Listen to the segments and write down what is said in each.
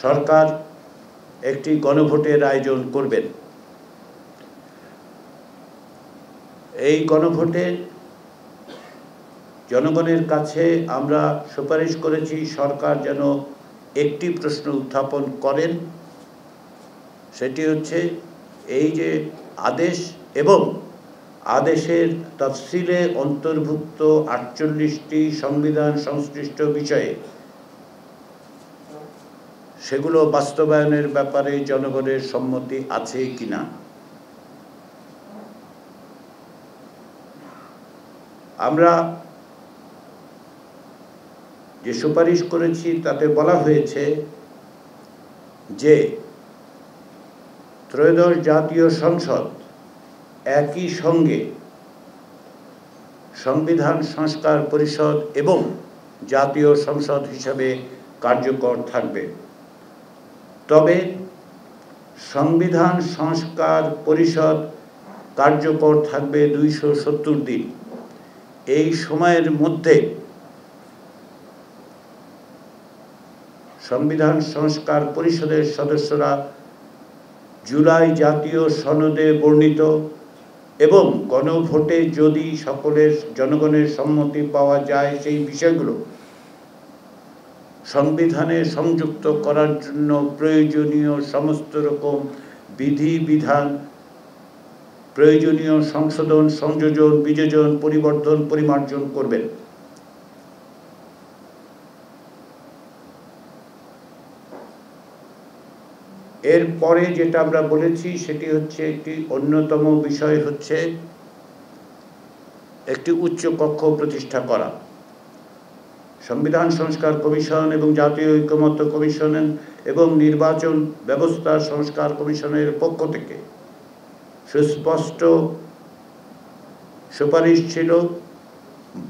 সরকার একটি গণভোটের আয়োজন করবেন। এই গণভোটে জনগণের কাছে আমরা সুপারিশ করেছি সরকার যেন একটি প্রশ্ন উত্থাপন করেন, সেটি হচ্ছে এই যে আদেশ এবং আদেশের তফসিলে অন্তর্ভুক্ত ৪৮টি সংবিধান সংশ্লিষ্ট বিষয়ে সেগুলো বাস্তবায়নের ব্যাপারে জনগণের সম্মতি আছে কিনা। আমরা যে সুপারিশ করেছি তাতে বলা হয়েছে যে ত্রয়োদশ জাতীয় সংসদ একই সঙ্গে সংবিধান সংস্কার পরিষদ এবং জাতীয় সংসদ হিসাবে কার্যকর থাকবে। তবে সংবিধান সংস্কার পরিষদ কার্যকর থাকবে ২৭০ দিন। এই সময়ের মধ্যে সংবিধান সংস্কার পরিষদের সদস্যরা জুলাই জাতীয় সনদে বর্ণিত এবং গণভোটে যদি সকলের জনগণের সম্মতি পাওয়া যায় সেই বিষয়গুলো সংবিধানে সংযুক্ত করার জন্য প্রয়োজনীয় সমস্ত রকম বিধিবিধান, প্রয়োজনীয় সংশোধন, সংযোজন, বিযোজন, পরিবর্তন, পরিমার্জন করবেন। এরপরে যেটা আমরা বলেছি সেটি হচ্ছে একটি অন্যতম বিষয় হচ্ছে একটি উচ্চ কক্ষ প্রতিষ্ঠা করা। সংবিধান সংস্কার কমিশন এবং জাতীয় ঐকমত্য কমিশন এবং নির্বাচন ব্যবস্থা সংস্কার কমিশনের পক্ষ থেকে সুস্পষ্ট সুপারিশ ছিল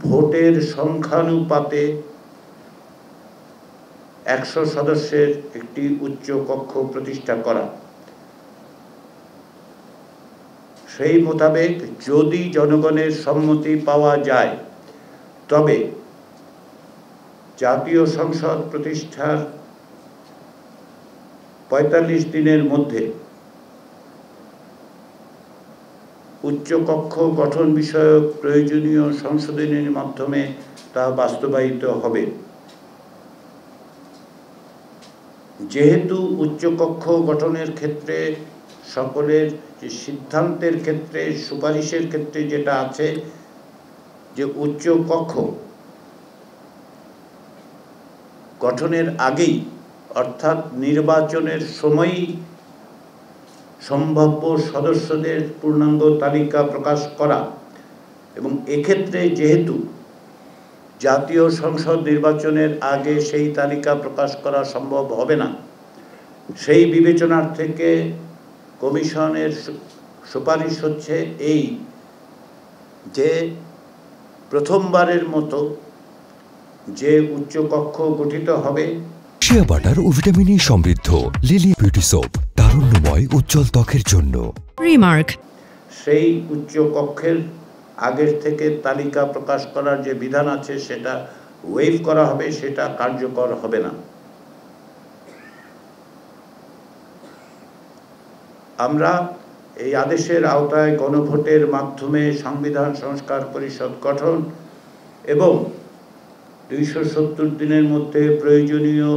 ভোটের সংখ্যানুপাতে ১০০ সদস্যের একটি উচ্চ কক্ষ প্রতিষ্ঠা করা। সেই মোতাবেক যদি জনগণের সম্মতি পাওয়া যায় তবে জাতীয় সংসদ প্রতিষ্ঠার ৪৫ দিনের মধ্যে উচ্চকক্ষ গঠন বিষয়ক প্রয়োজনীয় সংশোধনের মাধ্যমে তা বাস্তবায়িত হবে। যেহেতু উচ্চকক্ষ গঠনের ক্ষেত্রে সকলের সিদ্ধান্তের ক্ষেত্রে সুপারিশের ক্ষেত্রে যেটা আছে যে উচ্চকক্ষ গঠনের আগেই অর্থাৎ নির্বাচনের সময়ই সম্ভাব্য সদস্যদের পূর্ণাঙ্গ তালিকা প্রকাশ করা, এবং এক্ষেত্রে যেহেতু জাতীয় সংসদ নির্বাচনের আগে সেই তালিকা প্রকাশ করা সম্ভব হবে না, সেই বিবেচনার থেকে কমিশনের সুপারিশ হচ্ছে এই যে প্রথমবারের মতো যে উচ্চকক্ষ গঠিত হবে শিয়া বাটার ও ভিটামিন ই সমৃদ্ধ লিলি বিউটি সোপ, তারুণ্যময় উজ্জ্বল ত্বকের জন্য। রিমার্ক, সেই উচ্চকক্ষের আগের থেকে তালিকা প্রকাশ করার যে বিধান আছে সেটা ওয়েভ করা হবে, সেটা কার্যকর হবে না। আমরা এই আদেশের আওতায় গণভোটের মাধ্যমে সংবিধান সংস্কার পরিষদ গঠন এবং ২৭০ দিনের মধ্যে প্রয়োজনীয়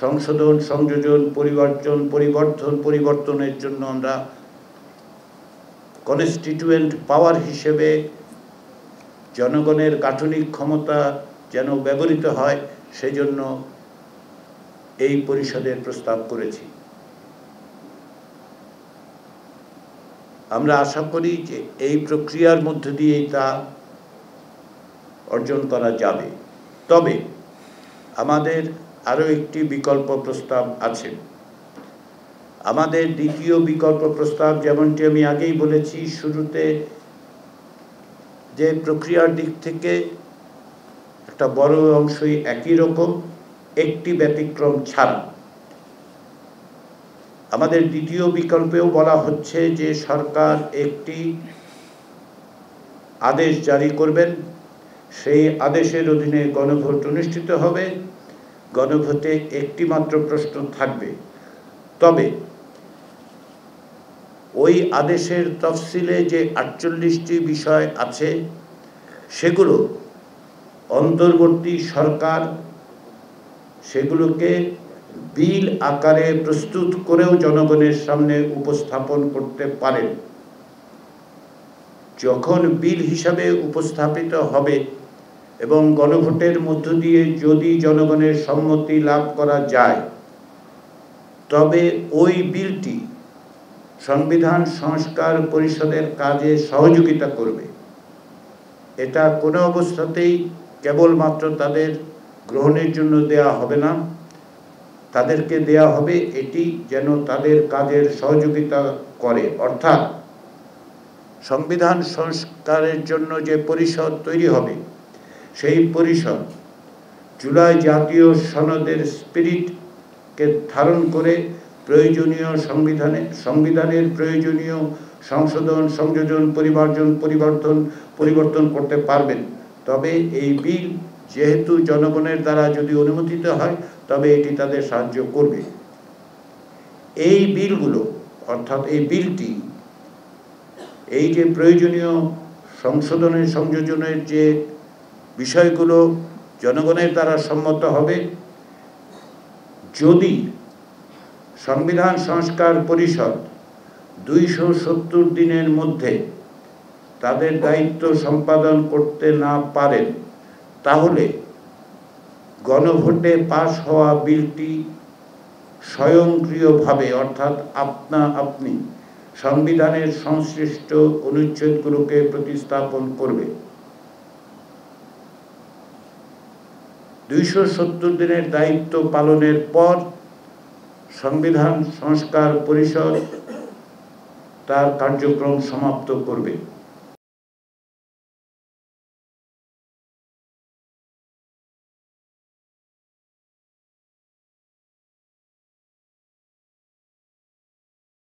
সংশোধন, সংযোজন, পরিবর্তনের জন্য আমরা কনস্টিটিউয়েন্ট পাওয়ার হিসেবে জনগণের গাঠনিক ক্ষমতা যেন ব্যবহৃত হয় সেজন্য এই পরিষদের প্রস্তাব করেছি। আমরা আশা করি যে এই প্রক্রিয়ার মধ্য দিয়েই তা অর্জন করা যাবে। তবে আমাদের আরও একটি বিকল্প প্রস্তাব আছে। আমাদের দ্বিতীয় বিকল্প প্রস্তাব, যেমনটি আমি আগেই বলেছি শুরুতে, যে প্রক্রিয়ার দিক থেকে একটা বড় অংশই একই রকম, একটি ব্যতিক্রম ছাড়া। আমাদের দ্বিতীয় বিকল্পেও বলা হচ্ছে যে সরকার একটি আদেশ জারি করবেন, সেই আদেশের অধীনে গণভোট অনুষ্ঠিত হবে। গণভোটে একটি মাত্র প্রশ্ন থাকবে। তবে ওই আদেশের তফসিলে যে 48টি বিষয় আছে সেগুলো অন্তর্বর্তী সরকার সেগুলোকে বিল আকারে প্রস্তুত করেও জনগণের সামনে উপস্থাপন করতে পারেন। যখন বিল হিসাবে উপস্থাপিত হবে এবং গণভোটের মধ্য দিয়ে যদি জনগণের সম্মতি লাভ করা যায়, তবে ওই বিলটি সংবিধান সংস্কার পরিষদের কাজে সহযোগিতা করবে। এটা কোনো অবস্থাতেই কেবলমাত্র তাদের গ্রহণের জন্য দেয়া হবে না, তাদেরকে দেয়া হবে এটি যেন তাদের কাজের সহযোগিতা করে। অর্থাৎ সংবিধান সংস্কারের জন্য যে পরিষদ তৈরি হবে, সেই পরিষদ জুলাই জাতীয় সনদের স্পিরিটকে ধারণ করে প্রয়োজনীয় সংবিধানের প্রয়োজনীয় সংশোধন, সংযোজন, পরিবর্তন করতে পারবেন। তবে এই বিল যেহেতু জনগণের দ্বারা যদি অনুমোদিত হয়, তবে এটি তাদের সাহায্য করবে। এই বিলগুলো, অর্থাৎ এই বিলটি, এই যে প্রয়োজনীয় সংশোধনের, সংযোজনের যে বিষয়গুলো জনগণের দ্বারা সম্মত হবে, যদি সংবিধান সংস্কার পরিষদ 270 দিনের মধ্যে তাদের দায়িত্ব সম্পাদন করতে না পারেন, তাহলে গণভোটে পাশ হওয়া বিলটি স্বয়ংক্রিয়ভাবে, অর্থাৎ আপনা-আপনি সংবিধানের সংশ্লিষ্ট অনুচ্ছেদগুলোকে প্রতিস্থাপন করবে। 270 দিনের দায়িত্ব পালনের পর সংবিধান সংস্কার পরিষদ তার কার্যক্রম সমাপ্ত করবে।